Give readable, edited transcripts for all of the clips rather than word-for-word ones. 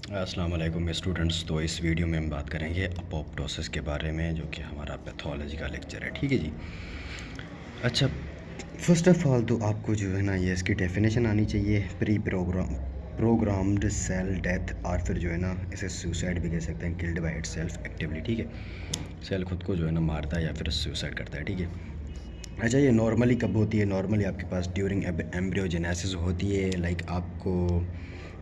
अस्सलाम वालेकुम स्टूडेंट्स। तो इस वीडियो में हम बात करेंगे अपोप्टोसिस के बारे में, जो कि हमारा पैथोलॉजी का लेक्चर है। ठीक है जी। अच्छा, फर्स्ट ऑफ ऑल तो आपको जो है ना ये इसकी डेफिनेशन आनी चाहिए। प्रोग्राम्ड सेल डेथ, और फिर जो है ना इसे सुसाइड भी कह सकते हैं, किल्ड बाय इटसेल्फ एक्टिवली। ठीक है, सेल खुद को जो है ना मारता है या फिर सुसाइड करता है। ठीक है। अच्छा, ये नॉर्मली कब होती है? नॉर्मली आपके पास ड्यूरिंग एम्ब्रियोजेनेसिस होती है। लाइक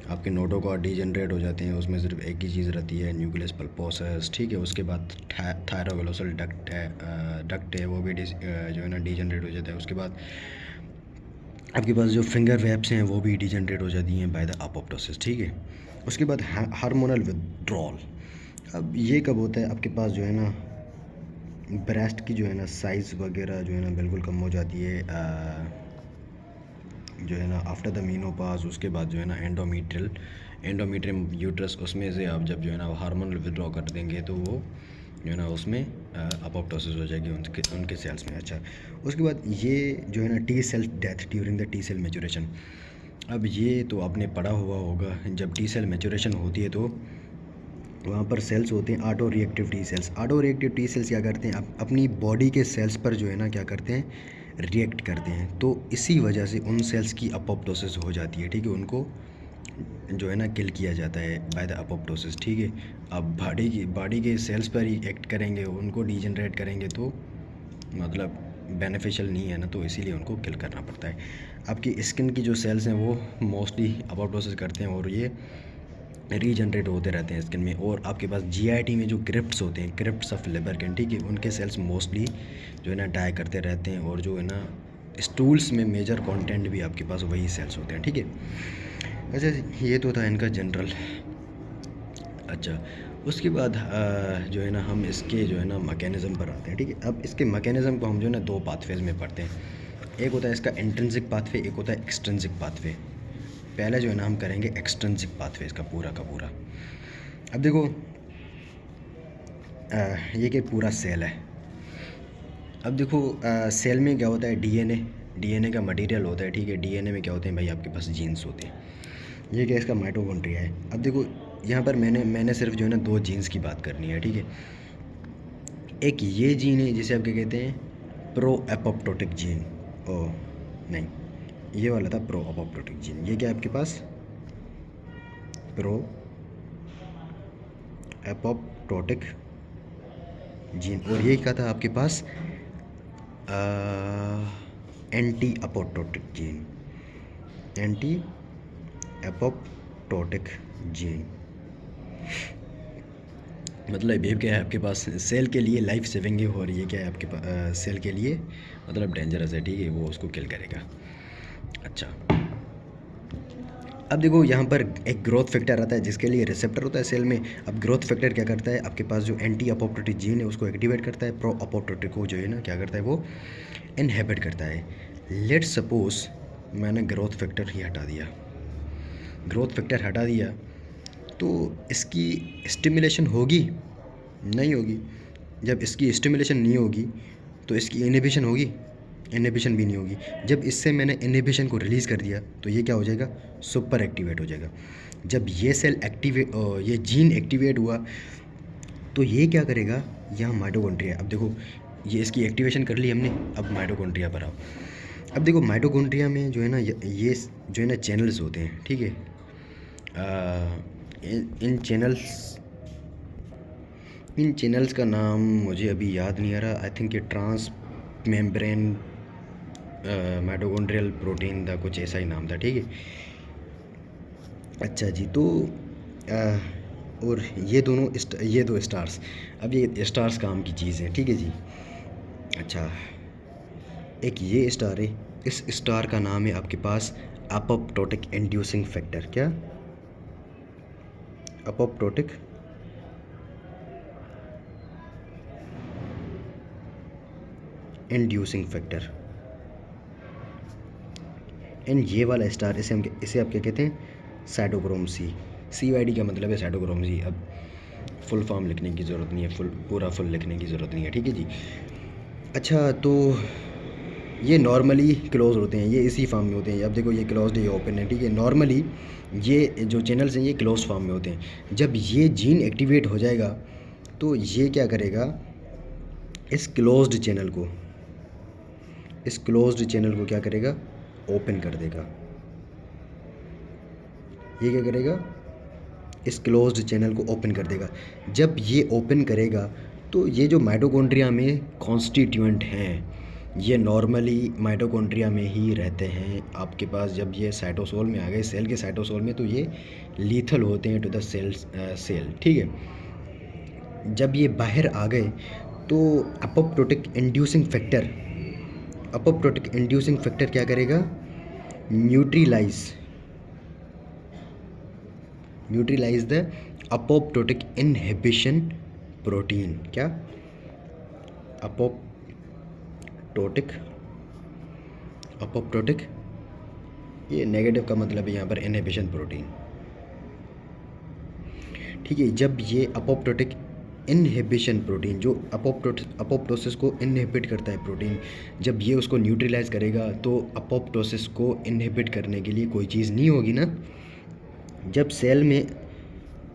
आपके नोटोकॉर्ड डिजनरेट हो जाते हैं, उसमें सिर्फ एक ही चीज़ रहती है, न्यूक्लियस पल्पोसस। ठीक है, उसके बाद थायरोग्लोसल डक्ट है वो भी जो है ना डिजनरेट हो जाता है। उसके बाद आपके पास जो फिंगर वेब्स हैं वो भी डिजनरेट हो जाती हैं बाय द अपोप्टोसिस। ठीक है। उसके बाद हार्मोनल विथड्रॉल। अब ये कब होता है? आपके पास जो है ना ब्रेस्ट की जो है ना साइज़ वगैरह जो है ना बिल्कुल कम हो जाती है, जो है ना आफ्टर द मीनोपाज। उसके बाद जो है ना एंडोमीट्रियम यूट्रस, उसमें से आप जब जो है ना हार्मोनल विड्रॉ कर देंगे तो वो जो है ना उसमें अपोप्टोसिस हो जाएगी उनके सेल्स में। अच्छा, उसके बाद ये जो है ना T cell death during the T cell maturation. अब ये तो आपने पढ़ा हुआ होगा, जब टी सेल मैच्योरेशन होती है तो वहाँ पर सेल्स होते हैं auto reactive T cells. Auto reactive T cells क्या करते हैं? अपनी बॉडी के सेल्स पर जो है ना क्या करते हैं? रिएक्ट करते हैं। तो इसी वजह से उन सेल्स की अपोप्टोसिस हो जाती है। ठीक है, उनको जो है ना किल किया जाता है बाय द अपोप्टोसिस। ठीक है। अब बॉडी के सेल्स पर ही एक्ट करेंगे, उनको डिजनरेट करेंगे तो मतलब बेनिफिशियल नहीं है ना, तो इसीलिए उनको किल करना पड़ता है। आपकी स्किन की जो सेल्स हैं वो मोस्टली अपोप्टोसिस करते हैं और ये रीजनरेट होते रहते हैं स्किन में। और आपके पास जीआईटी में जो क्रिप्ट्स होते हैं, क्रिप्ट्स ऑफ लिबरकिन, ठीक है, उनके सेल्स मोस्टली जो है ना डाई करते रहते हैं। और जो है ना स्टूल्स में मेजर कंटेंट भी आपके पास वही सेल्स होते हैं। ठीक है। अच्छा, ये तो था इनका जनरल। अच्छा, उसके बाद जो है ना हम इसके जो है ना मैकेनिज़्म पर आते हैं। ठीक है। अब इसके मैकेनिज़्म को हम जो है ना दो पाथवेज में पढ़ते हैं। एक होता है इसका इंट्रिंसिक पाथवे, एक होता है एक्सट्रिंसिक पाथवे। पहले जो है ना हम करेंगे एक्सट्रिंसिक पाथवे का पूरा। अब देखो, ये कि पूरा सेल है। अब देखो, सेल में क्या होता है? डीएनए का मटेरियल होता है। ठीक है। डीएनए में क्या होते हैं भाई? आपके पास जीन्स होते हैं। ये क्या इसका माइटोकॉन्ड्रिया है। अब देखो, यहाँ पर मैंने सिर्फ जो है ना दो जीन्स की बात करनी है। ठीक है। एक ये जीन है जिसे आप क्या कहते हैं? Pro apoptotic gene. ओ नहीं, ये वाला था प्रो एपोप्टोटिक जीन। ये क्या है आपके पास? Pro apoptotic gene. और ये क्या था आपके पास? Anti apoptotic gene. Anti apoptotic gene मतलब ये क्या है आपके पास? सेल के लिए लाइफ सेविंग है, और ये क्या है आपके पास? सेल के लिए मतलब डेंजरस है। ठीक है, वो उसको किल करेगा। अच्छा, अब देखो यहाँ पर एक ग्रोथ फैक्टर आता है जिसके लिए रिसेप्टर होता है सेल में। अब ग्रोथ फैक्टर क्या करता है? आपके पास जो एंटी अपोप्टोटिक जीन है उसको एक्टिवेट करता है। प्रो अपोप्टोटिक को जो है ना क्या करता है? वो इनहिबिट करता है। लेट्स सपोज मैंने ग्रोथ फैक्टर ही हटा दिया, तो इसकी स्टिमुलेशन होगी? नहीं होगी। जब इसकी स्टिमुलेशन नहीं होगी तो इसकी इनहिबिशन होगी? इनहिबिशन भी नहीं होगी। जब इससे मैंने इनहिबिशन को रिलीज़ कर दिया तो ये क्या हो जाएगा? सुपर एक्टिवेट हो जाएगा। जब ये सेल ये जीन एक्टिवेट हुआ तो ये क्या करेगा? यहाँ माइटोकॉन्ड्रिया। अब देखो, ये इसकी एक्टिवेशन कर ली हमने। अब माइटोकॉन्ड्रिया पर आओ। अब देखो, माइटोकॉन्ड्रिया में जो है ना ये जो है ना चैनल्स होते हैं। ठीक है। इन चैनल्स का नाम मुझे अभी याद नहीं आ रहा। आई थिंक ये ट्रांस मेम्ब्रेन माइटोकॉन्ड्रियल प्रोटीन था, कुछ ऐसा ही नाम था। ठीक है। अच्छा जी, तो और ये दो स्टार्स। अब ये स्टार्स काम की चीज़ है। ठीक है जी। अच्छा, एक ये स्टार है, इस स्टार का नाम है आपके पास अपोप्टोटिक इंड्यूसिंग फैक्टर। क्या? Apoptotic inducing factor. एंड ये वाला स्टार, इसे आप क्या कहते हैं? साइटोक्रोम सी वाई डी का मतलब है साइटोक्रोम सी। अब फुल फॉर्म लिखने की ज़रूरत नहीं है, पूरा फुल लिखने की ज़रूरत नहीं है। ठीक है जी। अच्छा, तो ये नॉर्मली क्लोज होते हैं, ये इसी फॉर्म में होते हैं। अब देखो ये क्लोज्ड है, ये ओपन है, ठीक है। नॉर्मली ये जो चैनल्स हैं ये क्लोज फॉर्म में होते हैं। जब ये जीन एक्टिवेट हो जाएगा तो ये क्या करेगा, इस क्लोज्ड चैनल को, इस क्लोज्ड चैनल को क्या करेगा, ओपन कर देगा। ये क्या करेगा, इस क्लोज्ड चैनल को ओपन कर देगा। जब ये ओपन करेगा तो ये जो माइटोकॉन्ड्रिया में कॉन्स्टिट्यूएंट हैं ये नॉर्मली माइटोकॉन्ड्रिया में ही रहते हैं आपके पास। जब ये साइटोसोल में आ गए, सेल के साइटोसोल में, तो ये लीथल होते हैं टू द सेल, ठीक है। जब ये बाहर आ गए तो apoptotic inducing factor, apoptotic inducing factor क्या करेगा, neutralise the apoptotic inhibition protein. क्या, अपोप्टोटिक, अपोप्टोटिक ये नेगेटिव का मतलब है यहाँ पर इनहिबिशन प्रोटीन, ठीक है। जब ये अपोप्टोटिक इनहिबिशन प्रोटीन जो अपोप्टोसिस को इनहिबिट करता है प्रोटीन, जब ये उसको न्यूट्रलाइज करेगा तो अपोप्टोसिस को इनहिबिट करने के लिए कोई चीज़ नहीं होगी ना। जब सेल में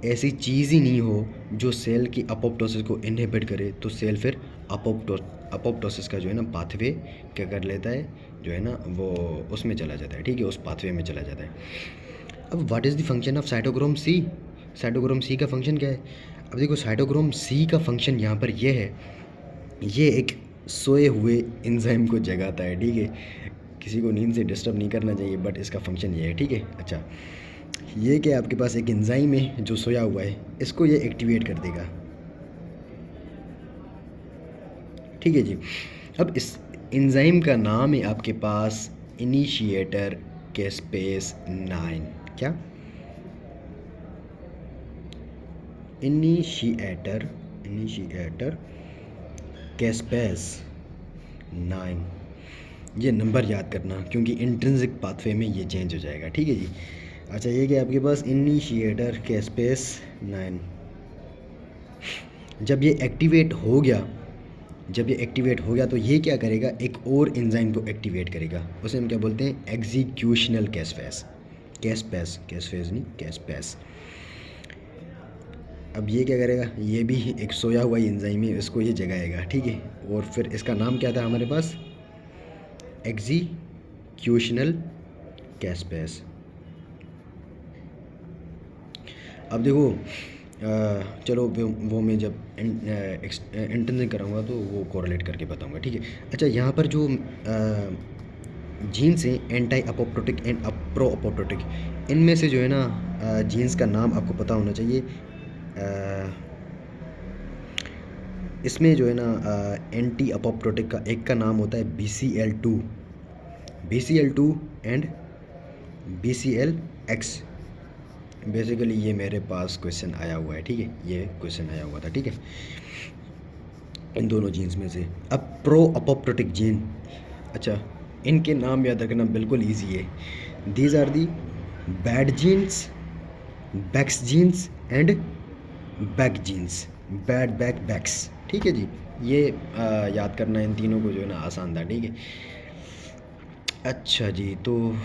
ऐसी चीज़ ही नहीं हो जो सेल की अपोप्टोसिस को इनहिबिट करे तो सेल फिर अपोप्टोसिस का जो है ना पाथवे क्या कर लेता है, जो है ना वो उसमें चला जाता है, ठीक है, उस पाथवे में चला जाता है। अब what is the function of cytochrome C, cytochrome C का फंक्शन क्या है। अब देखो साइटोक्रोम सी का फंक्शन यहाँ पर यह है, ये एक सोए हुए एंजाइम को जगाता है, ठीक है। किसी को नींद से डिस्टर्ब नहीं करना चाहिए, बट इसका फंक्शन ये है, ठीक है। अच्छा, ये क्या, आपके पास एक एंजाइम है जो सोया हुआ है, इसको ये एक्टिवेट कर देगा, ठीक है जी। अब इस एंजाइम का नाम है आपके पास इनिशिएटर कैस्पेस 9। क्या, इनिशिएटर कैस्पेस 9। ये नंबर याद करना क्योंकि इंट्रिंसिक पाथवे में ये चेंज हो जाएगा, ठीक है जी। अच्छा, ये क्या आपके पास इनिशिएटर कैस्पेस 9, जब ये एक्टिवेट हो गया, तो ये क्या करेगा, एक और एंजाइम को एक्टिवेट करेगा, उसे हम क्या बोलते हैं, एग्जीक्यूशनल कैस्पेस, कैस्पेस नहीं, कैस्पेस। अब ये क्या करेगा, ये भी एक सोया हुआ एंजाइम है, इसको ये जगाएगा, ठीक है। और फिर इसका नाम क्या था हमारे पास, एग्जीक्यूशनल कैस्पेस। अब देखो चलो वो मैं जब इंटरनेट कराऊंगा तो वो कोरिलेट करके बताऊंगा, ठीक है। अच्छा, यहाँ पर जो जीन्स हैं anti apoptotic and pro apoptotic, इनमें से जो है ना जीन्स का नाम आपको पता होना चाहिए। इसमें जो है ना एंटी अपोप्टोटिक का एक का नाम होता है BCL2 एंड BCLX। बेसिकली ये मेरे पास क्वेश्चन आया हुआ है, ठीक है, ये क्वेश्चन आया हुआ था, ठीक है, इन दोनों जीन्स में से। अब प्रो अपोप्टोटिक जीन, अच्छा इनके नाम याद रखना बिल्कुल इजी है। These are the bad genes, bax genes and bak genes, bad bak bax, ठीक है जी। ये याद करना, इन तीनों को जो है ना आसान था, ठीक है। अच्छा जी, तो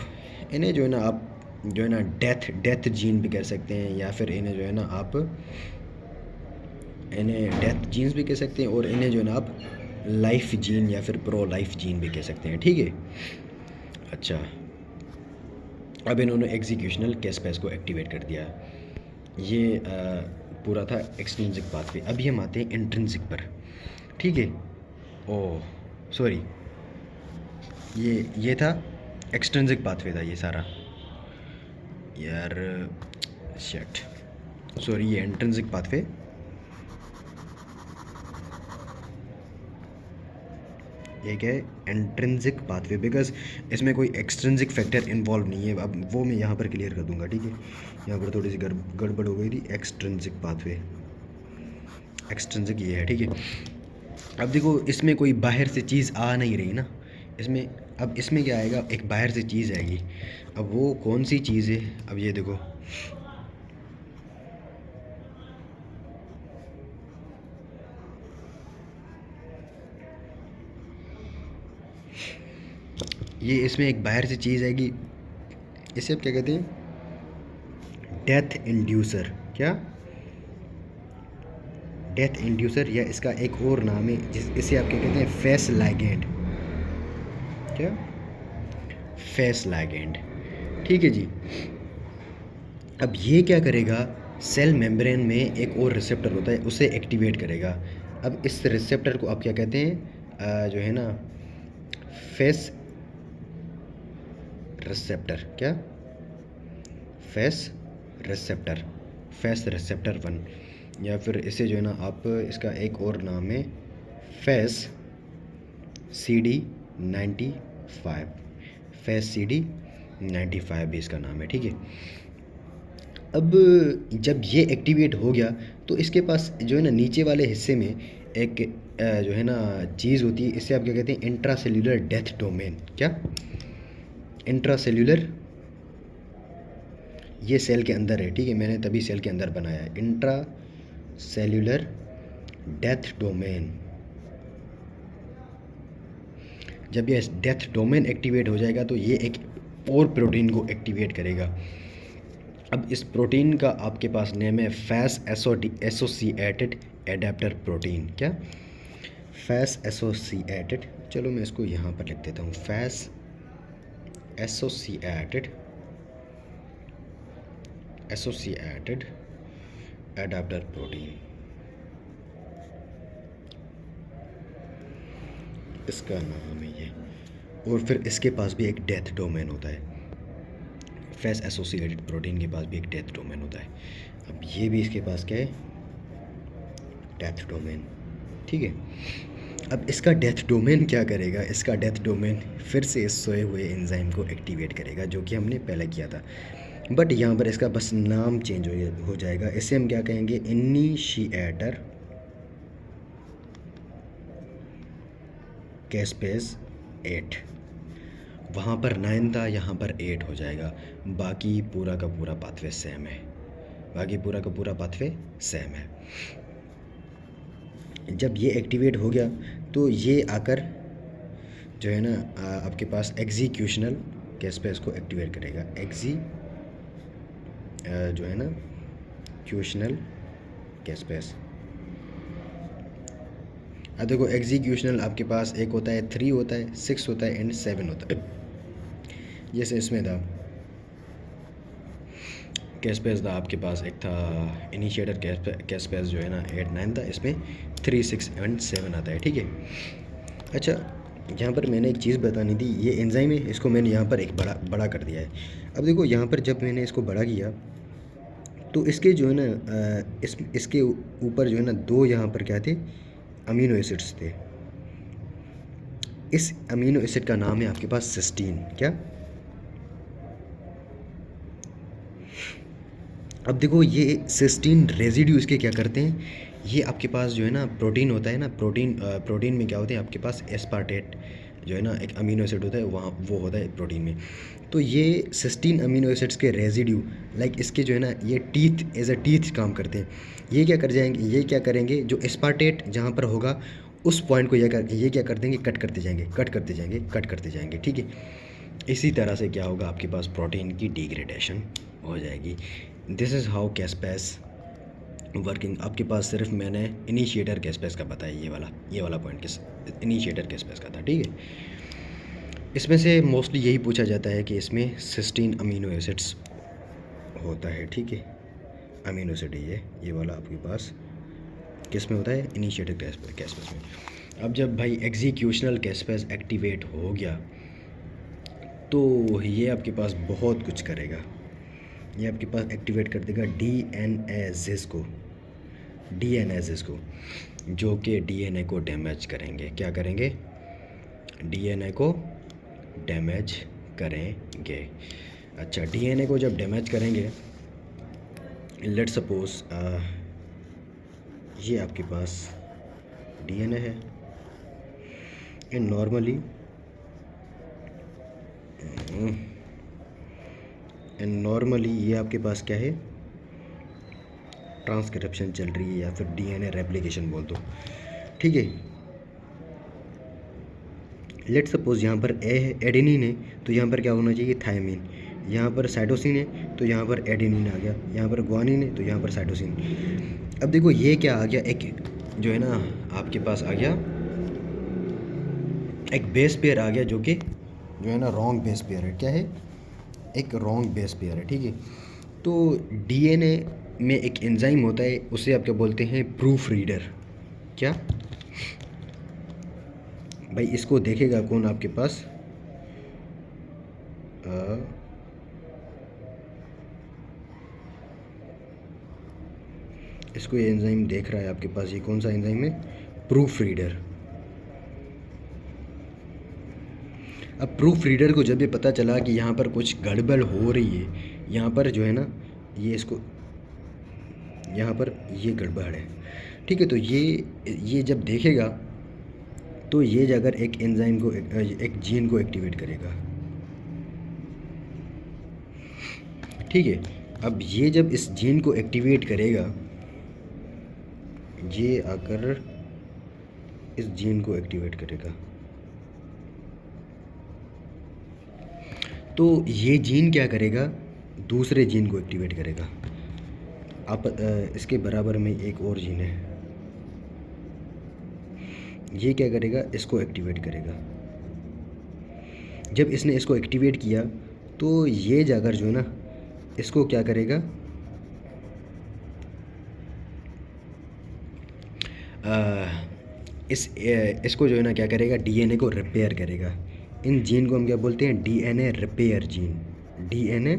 इन्हें जो है ना आप जो है ना डेथ जीन भी कह सकते हैं, या फिर इन्हें जो है ना आप इन्हें डेथ जीन्स भी कह सकते हैं, और इन्हें जो है ना आप लाइफ जीन या फिर प्रो लाइफ जीन भी कह सकते हैं, ठीक है। अच्छा, अब इन्होंने एग्जीक्यूशनल कैस्पेस को एक्टिवेट कर दिया। ये पूरा था एक्सट्रिंसिक पाथवे। अभी हम आते हैं इंट्रिंसिक पर, ठीक है। ओह सॉरी, ये था एक्सट्रिंसिक पाथवे था ये सारा, यार शिट, सॉरी, ये इंट्रिंसिक पाथवे, एक है इंट्रिंसिक पाथवे, बिकॉज इसमें कोई एक्सट्रिंसिक फैक्टर इन्वॉल्व नहीं है। अब वो मैं यहाँ पर क्लियर कर दूंगा, ठीक है। यहाँ पर थोड़ी सी गड़बड़ हो गई थी। एक्सट्रिंसिक पाथवे, एक्सट्रिंसिक ये है, ठीक है। अब देखो इसमें कोई बाहर से चीज़ आ नहीं रही ना, इसमें अब इसमें क्या आएगा, एक बाहर से चीज़ आएगी। अब वो कौन सी चीज़ है, अब ये देखो, ये इसमें एक बाहर से चीज़ आएगी, इसे आप क्या कहते हैं, डेथ इंड्यूसर। क्या? डेथ इंड्यूसर, या इसका एक और नाम है इसे आप क्या कहते हैं, फेस लाइगेंड। क्या? Face ligand. ठीक है जी। अब ये क्या करेगा, सेल मेम्ब्रेन में एक और रिसेप्टर होता है, उसे एक्टिवेट करेगा। अब इस रिसेप्टर को आप क्या कहते हैं, जो है ना, फेस रिसेप्टर। क्या? फेस रिसेप्टर, फेस रिसेप्टर 1, या फिर इसे जो है ना आप, इसका एक और नाम है फेस CD95, फेस CD95 भी इसका नाम है। ठीक है। अब जब ये एक्टिवेट हो गया तो इसके पास जो है ना नीचे वाले हिस्से में एक जो है ना चीज़ होती है, इसे आप क्या कहते हैं, इंट्रा सेल्यूलर डेथ डोमेन। क्या? इंट्रा सेल्यूलर, ये सेल के अंदर है। ठीक है, मैंने तभी सेल के अंदर बनाया है, इंट्रा सेल्यूलर डेथ डोमेन। जब ये डेथ डोमेन एक्टिवेट हो जाएगा तो ये एक और प्रोटीन को एक्टिवेट करेगा। अब इस प्रोटीन का आपके पास नेम है फैस एसोसिएटेड एडेप्टर प्रोटीन। क्या? फैस एसोसिएटेड, चलो मैं इसको यहाँ पर लिख देता हूँ, फैस एसोसिएटेड एडेप्टर प्रोटीन, इसका नाम है ये। और फिर इसके पास भी एक डेथ डोमेन होता है, फेस एसोसिएटेड प्रोटीन के पास भी एक डेथ डोमेन होता है। अब ये भी इसके पास क्या है, डेथ डोमेन। ठीक है। अब इसका डेथ डोमेन क्या करेगा, इसका डेथ डोमेन फिर से इस सोए हुए एंजाइम को एक्टिवेट करेगा, जो कि हमने पहले किया था, बट यहाँ पर इसका बस नाम चेंज हो जाएगा। इसे हम क्या कहेंगे, इनिशिएटर कैस्पेस 8। वहाँ पर 9 था, यहाँ पर 8 हो जाएगा। बाकी पूरा का पूरा पाथवे सेम है, सेम है। जब ये एक्टिवेट हो गया तो ये आकर जो है ना आपके पास एग्जीक्यूशनल कैस्पेस को एक्टिवेट करेगा। जो है ना क्यूशनल कैस्पेस। अब देखो, एग्जीक्यूशनल आपके पास एक होता है, 3 होता है, 6 होता है एंड 7 होता है। जैसे इसमें था कैस्पेस था आपके पास, एक था इनिशिएटर कैस्पेस जो है ना 8 9 था, इसमें 3 6 एंड 7 आता है। ठीक है। अच्छा, यहाँ पर मैंने एक चीज़ बतानी थी, ये एंजाइम है, इसको मैंने यहाँ पर एक बड़ा कर दिया है। अब देखो, यहाँ पर जब मैंने इसको बड़ा किया तो इसके जो है ना इसके ऊपर जो है ना 2 यहाँ पर क्या थे, अमीनो एसिड्स थे। इस अमीनो एसिड का नाम है आपके पास सिस्टीन। क्या? अब देखो, ये सिस्टीन रेजिड्यू इसके क्या करते हैं, ये आपके पास जो है ना प्रोटीन होता है ना, प्रोटीन में क्या होते हैं आपके पास, एस्पार्टेट जो है ना एक अमीनो एसिड होता है, वहाँ वो होता है प्रोटीन में। तो ये सिस्टीन अमीनो एसिड्स के रेजिड्यू, लाइक इसके जो है ना ये टीथ एज अ टीथ काम करते हैं। ये क्या करेंगे, जो एस्पार्टेट जहाँ पर होगा उस पॉइंट को ये क्या कर देंगे, कट करते जाएंगे। ठीक है। इसी तरह से क्या होगा, आपके पास प्रोटीन की डिग्रेडेशन हो जाएगी। This is how caspase working. आपके पास सिर्फ मैंने इनिशिएटर कैस्पेस का बताया, ये वाला पॉइंट किस इनिशिएटर कैस्पेस का था। ठीक है। इसमें से मोस्टली यही पूछा जाता है कि इसमें सिस्टीन अमीनो एसिड्स होता है। ठीक है, अमीनो एसिड ये वाला आपके पास किस में होता है, इनिशिएटर कैस्पेस में। अब जब भाई एग्जीक्यूशनल कैस्पेस एक्टिवेट हो गया तो ये आपके पास बहुत कुछ करेगा। ये आपके पास एक्टिवेट कर देगा डीएनएजेस को, जो कि डीएनए को डैमेज करेंगे। क्या करेंगे? डीएनए को डैमेज करेंगे। अच्छा, डीएनए को जब डैमेज करेंगे, लेट सपोज ये आपके पास डीएनए है, एंड नॉर्मली ये आपके पास क्या है, ट्रांसक्रिप्शन चल रही है, या फिर डीएनए रेप्लिकेशन बोल दो। ठीक है। लेट्स सपोज यहाँ पर ए है, एडेनिन है, तो यहाँ पर क्या होना चाहिए, थायमिन। यहाँ पर साइटोसिन है तो यहाँ पर एडेनिन आ गया, यहाँ पर ग्वानिन है तो यहाँ पर साइटोसिन। अब देखो ये क्या आ गया, एक जो है ना आपके पास आ गया एक बेस पेयर आ गया, जो कि जो है ना रॉन्ग बेस पेयर है। क्या है, एक रॉन्ग बेस पेयर है, ठीक है। तो डीएनए में एक एंजाइम होता है, उसे आप क्या बोलते हैं, प्रूफ रीडर। क्या भाई, इसको देखेगा कौन आपके पास, इसको ये एंजाइम देख रहा है आपके पास, ये कौन सा एंजाइम है, प्रूफ रीडर। अब प्रूफ रीडर को जब ये पता चला कि यहाँ पर कुछ गड़बड़ हो रही है, यहाँ पर जो है ना ये इसको यहाँ पर ये गड़बड़ है, ठीक है। तो ये जब देखेगा तो ये जाकर एक एंजाइम को एक जीन को एक्टिवेट करेगा, ठीक है। अब ये जब इस जीन को एक्टिवेट करेगा, ये आकर इस जीन को एक्टिवेट करेगा, तो ये जीन क्या करेगा, दूसरे जीन को एक्टिवेट करेगा। आप इसके बराबर में एक और जीन है, ये क्या करेगा, इसको एक्टिवेट करेगा। जब इसने इसको एक्टिवेट किया तो ये जाकर जो है ना इसको क्या करेगा, इसको जो है ना क्या करेगा, डीएनए को रिपेयर करेगा। इन जीन को हम क्या बोलते हैं, DNA repair gene, DNA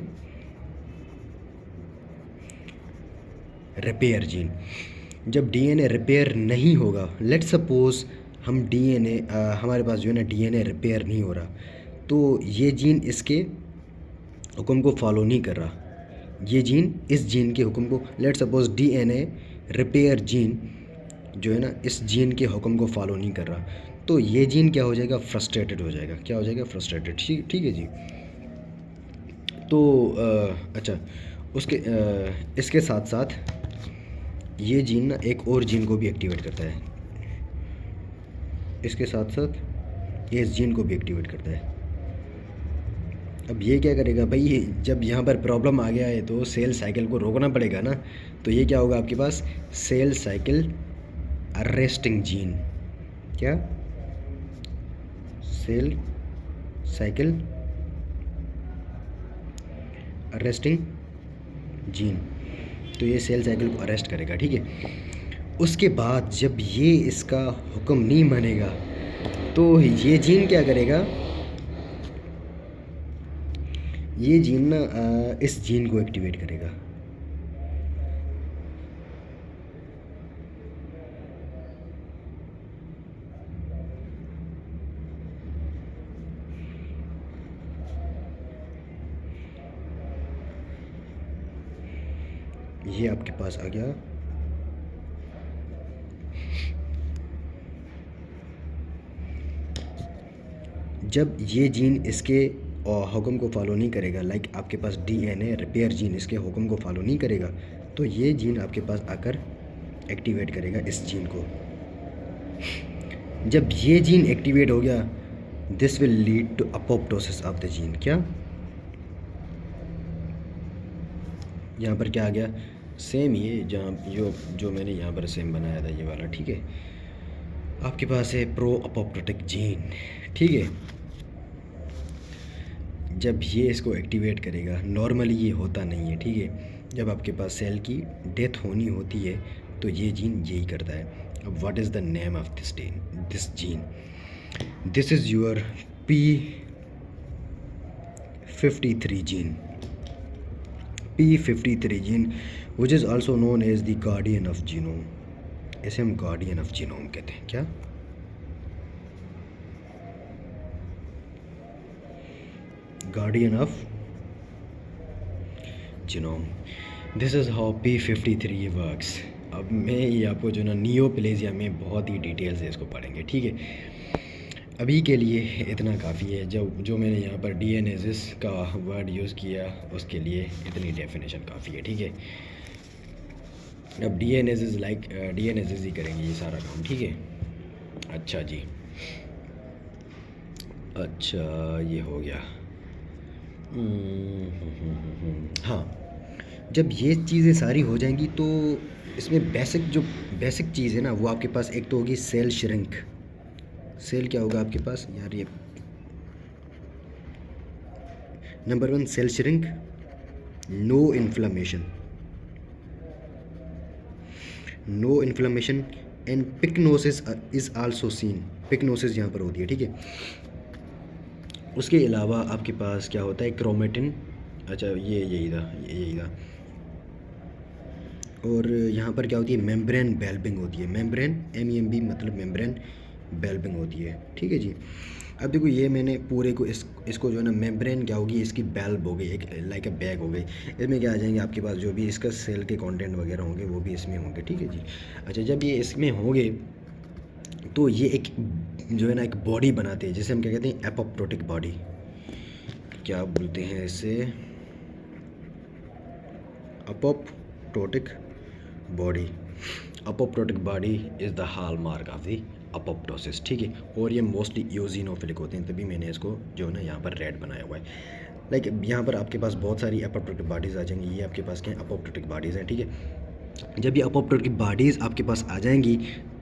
repair gene. जब डीएनए रिपेयर नहीं होगा, लेट्स सपोज हम डीएनए हमारे पास जो है ना डीएनए रिपेयर नहीं हो रहा, तो ये जीन इसके हुक्म को फॉलो नहीं कर रहा, ये जीन इस जीन के हुक्म को, let's suppose DNA repair gene जो है ना इस जीन के हुक्म को फॉलो नहीं कर रहा, तो ये जीन क्या हो जाएगा, फ्रस्ट्रेटेड हो जाएगा। क्या हो जाएगा, फ्रस्ट्रेटेड, ठीक है जी। तो अच्छा, उसके इसके साथ साथ ये जीन ना एक और जीन को भी एक्टिवेट करता है, इसके साथ साथ ये इस जीन को भी एक्टिवेट करता है। अब ये क्या करेगा भाई, जब यहाँ पर प्रॉब्लम आ गया है तो सेल साइकिल को रोकना पड़ेगा ना, तो ये क्या होगा आपके पास, सेल साइकिल अरेस्टिंग जीन। क्या, सेल साइकिल अरेस्टिंग जीन, तो ये सेल साइकिल को अरेस्ट करेगा, ठीक है। उसके बाद जब ये इसका हुक्म नहीं मानेगा तो ये जीन क्या करेगा, ये जीन ना इस जीन को एक्टिवेट करेगा। ये आपके पास आ गया, जब ये जीन इसके हुक्म को फॉलो नहीं करेगा, लाइक आपके पास डीएनए रिपेयर जीन इसके हुक्म को फॉलो नहीं करेगा, तो ये जीन आपके पास आकर एक्टिवेट करेगा इस जीन को। जब ये जीन एक्टिवेट हो गया, this will lead to apoptosis of the gene. क्या, यहाँ पर क्या आ गया, सेम ये जहाँ जो मैंने यहाँ पर सेम बनाया था, ये वाला, ठीक है। आपके पास है प्रो अपोप्टोटिक जीन, ठीक है। जब ये इसको एक्टिवेट करेगा, नॉर्मली ये होता नहीं है, ठीक है। जब आपके पास सेल की डेथ होनी होती है तो ये जीन यही करता है। अब what is the name of this gene, this is your P53 gene, P53 gene which is also known as the guardian of genome. इसे हम गार्डियन ऑफ जीनोम कहते हैं। क्या, guardian of genome. This is how P53 works. अब मैं ये आपको जो ना नियोप्लेजिया में बहुत ही डिटेल से इसको पढ़ेंगे, ठीक है। अभी के लिए इतना काफ़ी है। जो मैंने यहाँ पर डीएनएसिस का वर्ड यूज़ किया उसके लिए इतनी डेफिनेशन काफ़ी है, ठीक है। अब डीएनएसिस ही करेंगे ये सारा काम, ठीक है। अच्छा जी, अच्छा ये हो गया। हाँ, जब ये चीज़ें सारी हो जाएंगी तो इसमें बेसिक चीज़ है ना, वो आपके पास एक तो होगी सेल श्रिंक। सेल क्या होगा आपके पास यार, ये number one cell shrink, no inflammation, no inflammation and pyknosis is also seen. Pyknosis यहाँ पर होती है, ठीक है। उसके अलावा आपके पास क्या होता है, क्रोमेटिन। अच्छा ये यही था। और यहाँ पर क्या होती है, मेम्ब्रेन बेल्बिंग होती है। मेम्ब्रेन MEMB मतलब मेम्ब्रेन बेल्बिंग होती है, ठीक है जी। अब देखो ये मैंने पूरे को इसको जो है ना, मेम्ब्रेन क्या होगी, इसकी बेल्ब हो गई, एक लाइक अ बैग हो गई। इसमें क्या आ जाएंगे आपके पास, जो भी इसका सेल के कंटेंट वगैरह होंगे वो भी इसमें होंगे, ठीक है जी। अच्छा जब ये इसमें होंगे तो ये एक जो है ना एक बॉडी बनाते हैं, जिसे हम क्या कहते हैं, एपोप्टोटिक बॉडी। क्या बोलते हैं इसे, apoptotic body. Apoptotic body is the hall mark of the apoptosis, ठीक है। और ये मोस्टली यूजिनोफिलिक होते हैं, तभी मैंने इसको जो है ना यहाँ पर रेड बनाया हुआ है। लाइक यहाँ पर आपके पास बहुत सारी अपोप्टोटिक बॉडीज़ आ जाएंगी। ये आपके पास क्या है, अपोप्टोटिक बॉडीज़ हैं, ठीक है। जब ये अपोप्टोटिक बॉडीज़ आपके पास आ जाएंगी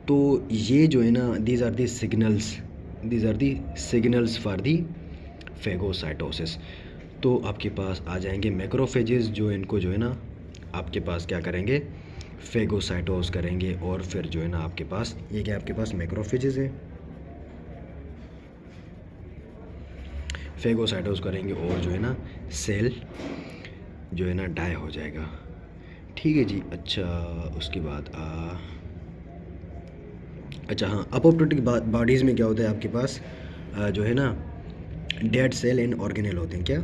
तो ये जो है ना, these are the signals for the phagocytosis. तो आपके पास आ जाएंगे मैक्रोफेजेस, जो इनको जो है ना आपके पास क्या करेंगे, फेगोसाइटोस करेंगे। और फिर जो है ना आपके पास ये क्या, आपके पास मैक्रोफेजेस है, फेगोसाइटोस करेंगे और जो है ना सेल जो है ना डाई हो जाएगा, ठीक है जी। अच्छा उसके बाद अच्छा हाँ, अपोप्टोटिक बॉडीज़ में क्या होता है आपके पास, जो है ना डेड सेल एंड ऑर्गेनेल होते हैं। क्या,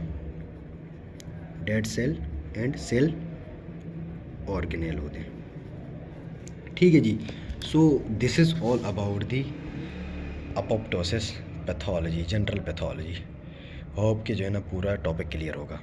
dead cell and cell organelle होते हैं, ठीक है जी। So this is all about the apoptosis pathology, general pathology. Hope कि जो है ना पूरा टॉपिक क्लियर होगा।